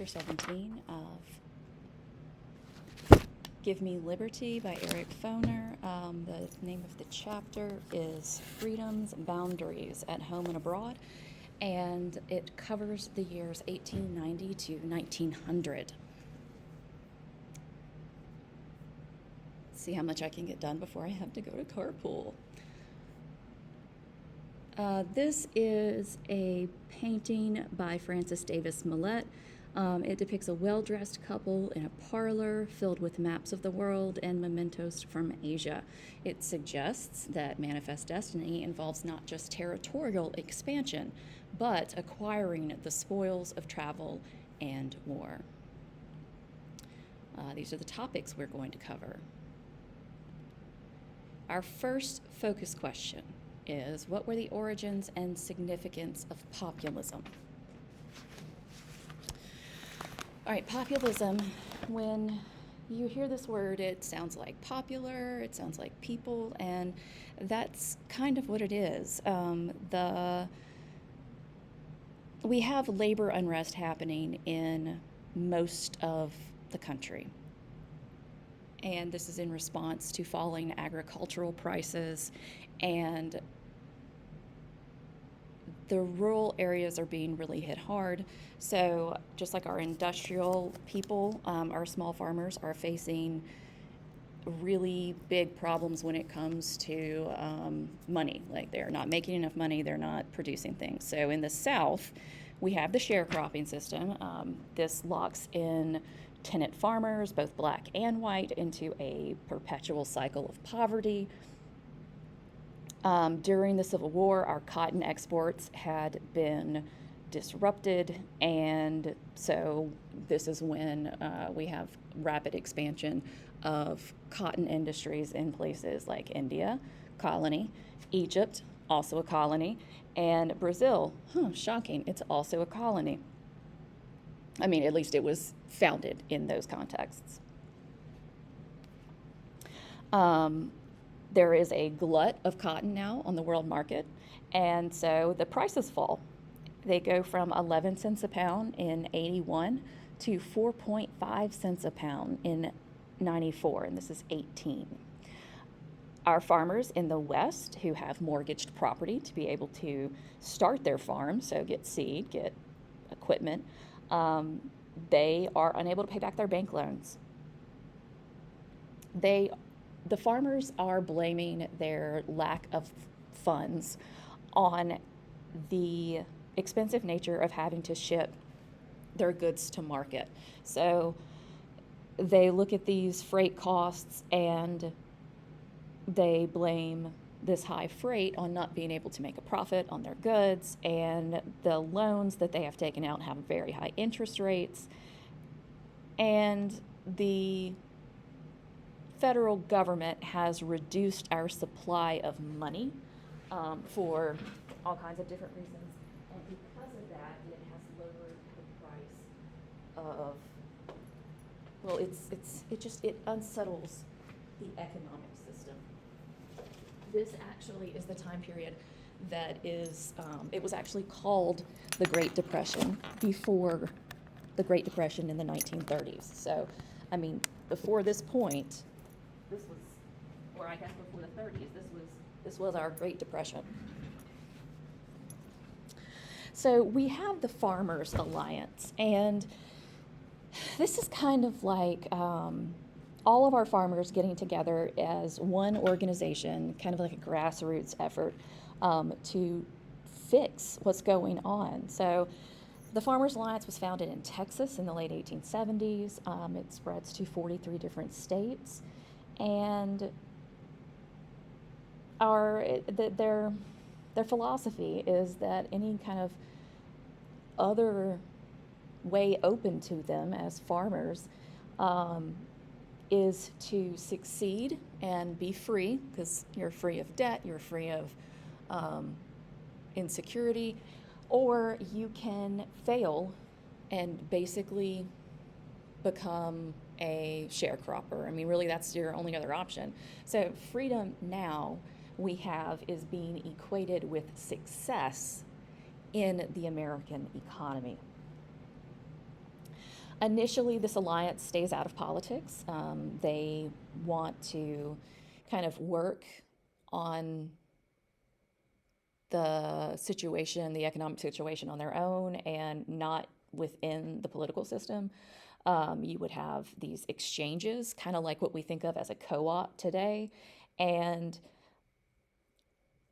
chapter 17 of Give Me Liberty by Eric Foner. The name of the chapter is Freedoms, Boundaries at Home and Abroad, and it covers the years 1890 to 1900. See how much I can get done before I have to go to carpool. This is a painting by Francis Davis Millett. It depicts a well-dressed couple in a parlor filled with maps of the world and mementos from Asia. It suggests that manifest destiny involves not just territorial expansion, but acquiring the spoils of travel and more. These are the topics we're going to cover. Our first focus question is, what were the origins and significance of populism? All right, populism, when you hear this word, it sounds like popular, it sounds like people, and that's kind of what it is. We have labor unrest happening in most of the country. And this is in response to falling agricultural prices, and the rural areas are being really hit hard. So just like our industrial people, our small farmers are facing really big problems when it comes to money. Like, they're not making enough money, they're not producing things. So in the South, we have the sharecropping system. This locks in tenant farmers, both black and white, into a perpetual cycle of poverty. During the Civil War, our cotton exports had been disrupted, and so this is when we have rapid expansion of cotton industries in places like India, colony, Egypt, also a colony, and Brazil, shocking, it's also a colony. I mean, at least it was founded in those contexts. There is a glut of cotton now on the world market, and so the prices fall. They go from 11 cents a pound in 81 to 4.5 cents a pound in 94, and this is 18. Our farmers in the West who have mortgaged property to be able to start their farm, so get seed, get equipment, they are unable to pay back their bank loans. The farmers are blaming their lack of funds on the expensive nature of having to ship their goods to market. So they look at these freight costs and they blame this high freight on not being able to make a profit on their goods, and the loans that they have taken out have very high interest rates, and the federal government has reduced our supply of money for all kinds of different reasons, and because of that, it has lowered the price of, well, it unsettles the economic system. This actually is the time period that is, it was actually called the Great Depression before the Great Depression in the 1930s. So, I mean, before this point, this was, or I guess before the 30s, this was our Great Depression. So we have the Farmers Alliance, and this is kind of like all of our farmers getting together as one organization, kind of like a grassroots effort to fix what's going on. So the Farmers Alliance was founded in Texas in the late 1870s. It spreads to 43 different states, and their philosophy is that any kind of other way open to them as farmers is to succeed and be free, because you're free of debt, you're free of insecurity, or you can fail and basically become a sharecropper. I mean, really, that's your only other option. So freedom now we have is being equated with success in the American economy. Initially, this alliance stays out of politics. They want to kind of work on the situation, the economic situation on their own and not within the political system. You would have these exchanges, kind of like what we think of as a co-op today. And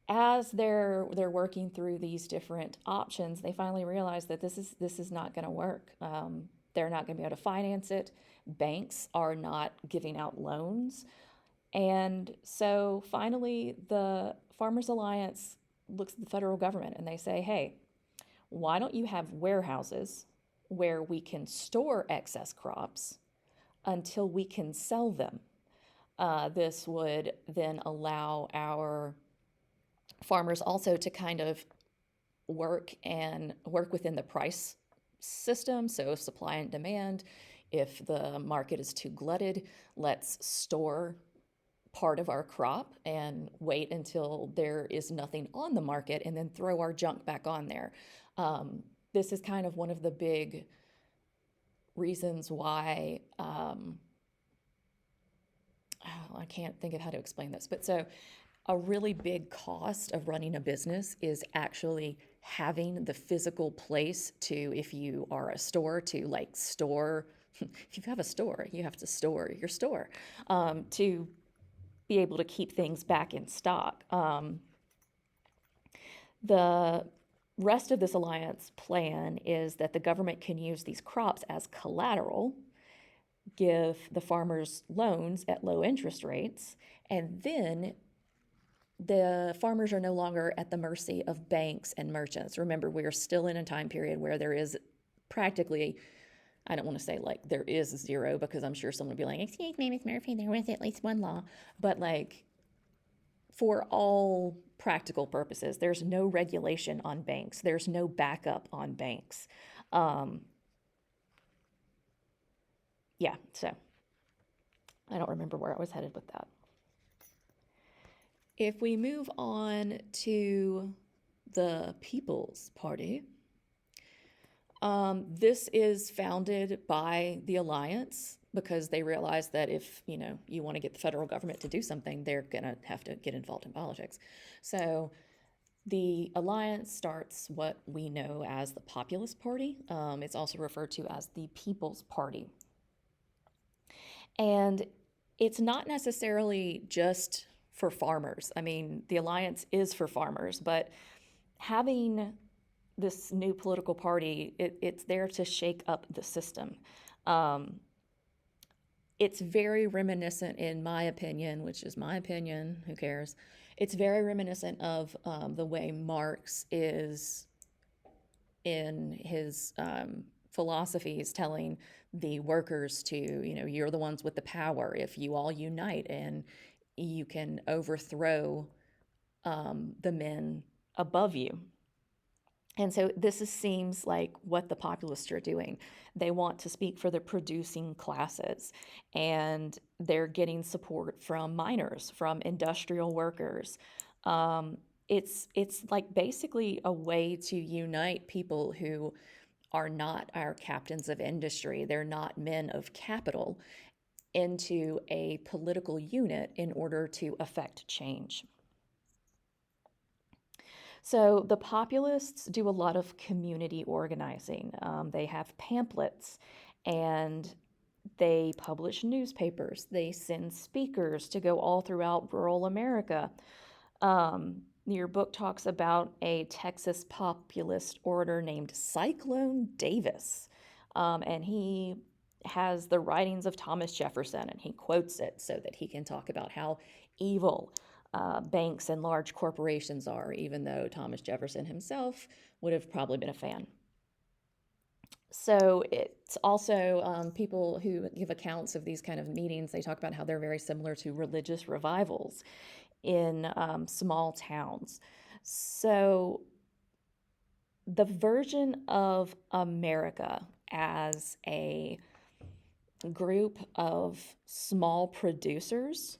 as they're working through these different options, they finally realize that this is not going to work. They're not going to be able to finance it. Banks are not giving out loans. And so finally, the Farmers Alliance looks at the federal government and they say, hey, why don't you have warehouses where we can store excess crops until we can sell them? This would then allow our farmers also to kind of work within the price system. So supply and demand. If the market is too glutted, let's store part of our crop and wait until there is nothing on the market and then throw our junk back on there. This is kind of one of the big reasons why I can't think of how to explain this, but so a really big cost of running a business is actually having the physical place to, if you are a store, to like store, if you have a store, you have to store your store, to be able to keep things back in stock. The rest of this alliance plan is that the government can use these crops as collateral, give the farmers loans at low interest rates, and then the farmers are no longer at the mercy of banks and merchants. Remember, we are still in a time period where there is practically, I don't want to say like there is zero, because I'm sure someone would be like, excuse me, Ms. Murphy, there was at least one law. But like, for all practical purposes, there's no regulation on banks. There's no backup on banks. Yeah, so I don't remember where I was headed with that. If we move on to the People's Party, this is founded by the Alliance because they realize that if you want to get the federal government to do something, they're gonna have to get involved in politics. So the Alliance starts what we know as the Populist Party. It's also referred to as the People's Party. And it's not necessarily just for farmers. I mean, the Alliance is for farmers, but having this new political party, it's there to shake up the system. It's very reminiscent, in my opinion, which is my opinion, who cares? It's very reminiscent of the way Marx is in his philosophies, telling the workers to, you're the ones with the power. If you all unite and you can overthrow the men above you. And so seems like what the populists are doing. They want to speak for the producing classes, and they're getting support from miners, from industrial workers. It's like basically a way to unite people who are not our captains of industry. They're not men of capital, into a political unit in order to affect change. So the populists do a lot of community organizing. They have pamphlets and they publish newspapers. They send speakers to go all throughout rural America. Your book talks about a Texas populist orator named Cyclone Davis. And he has the writings of Thomas Jefferson, and he quotes it so that he can talk about how evil banks and large corporations are, even though Thomas Jefferson himself would have probably been a fan. So it's also people who give accounts of these kind of meetings, they talk about how they're very similar to religious revivals in small towns. So the version of America as a group of small producers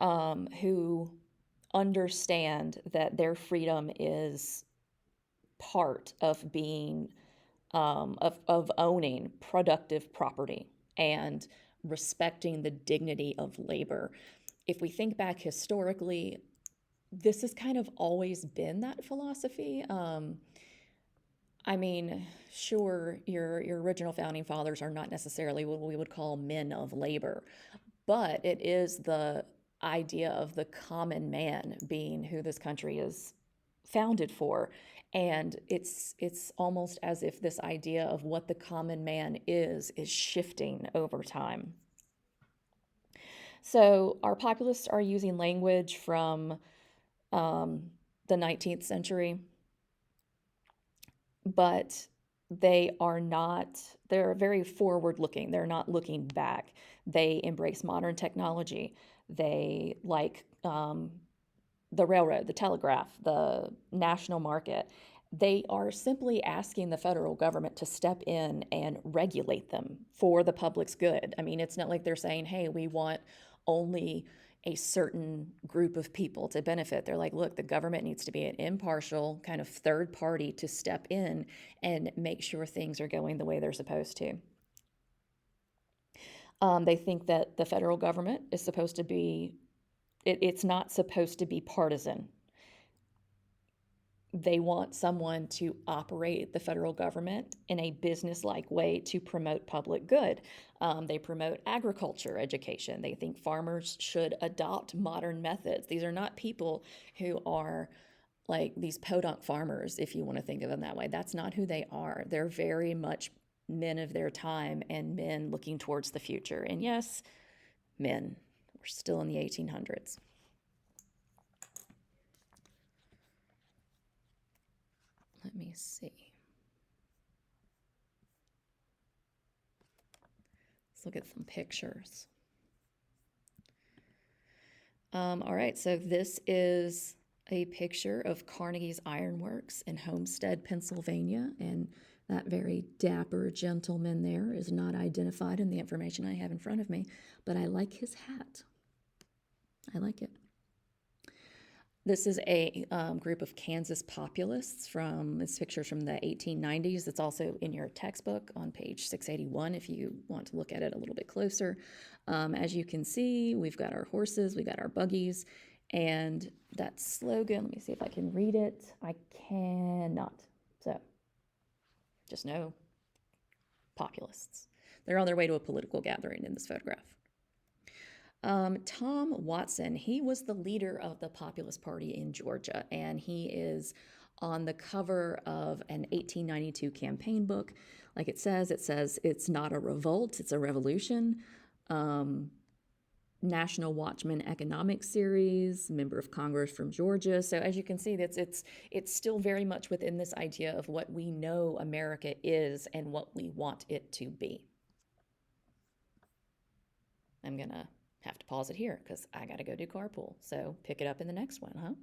who understand that their freedom is part of being of owning productive property and respecting the dignity of labor. If we think back historically, this has kind of always been that philosophy. I mean, sure, your original founding fathers are not necessarily what we would call men of labor, but it is the idea of the common man being who this country is founded for. And it's almost as if this idea of what the common man is shifting over time. So our populists are using language from the 19th century, but they're very forward looking. They're not looking back. They embrace modern technology. They like the railroad, the telegraph, the national market. They are simply asking the federal government to step in and regulate them for the public's good. I mean, it's not like they're saying, hey, we want only a certain group of people to benefit. They're like, look, the government needs to be an impartial kind of third party to step in and make sure things are going the way they're supposed to. They think that the federal government is supposed to be, it's not supposed to be partisan. They want someone to operate the federal government in a business-like way to promote public good. They promote agriculture education. They think farmers should adopt modern methods. These are not people who are like these podunk farmers, if you want to think of them that way. That's not who they are. They're very much men of their time and men looking towards the future. And yes, men. We're still in the 1800s. Let me see. Let's look at some pictures. All right, so this is a picture of Carnegie's Ironworks in Homestead, Pennsylvania, and that very dapper gentleman there is not identified in the information I have in front of me, but I like his hat. I like it. This is a group of Kansas populists this picture from the 1890s. It's also in your textbook on page 681 if you want to look at it a little bit closer. As you can see, we've got our horses, we've got our buggies, and that slogan, let me see if I can read it. I cannot. So just know populists. They're on their way to a political gathering in this photograph. Tom Watson, he was the leader of the Populist Party in Georgia, and he is on the cover of an 1892 campaign book. Like it says it's not a revolt, it's a revolution. National Watchman Economic Series, member of Congress from Georgia. So as you can see, it's still very much within this idea of what we know America is and what we want it to be. I'm gonna have to pause it here because I got to go do carpool. So pick it up in the next one, huh?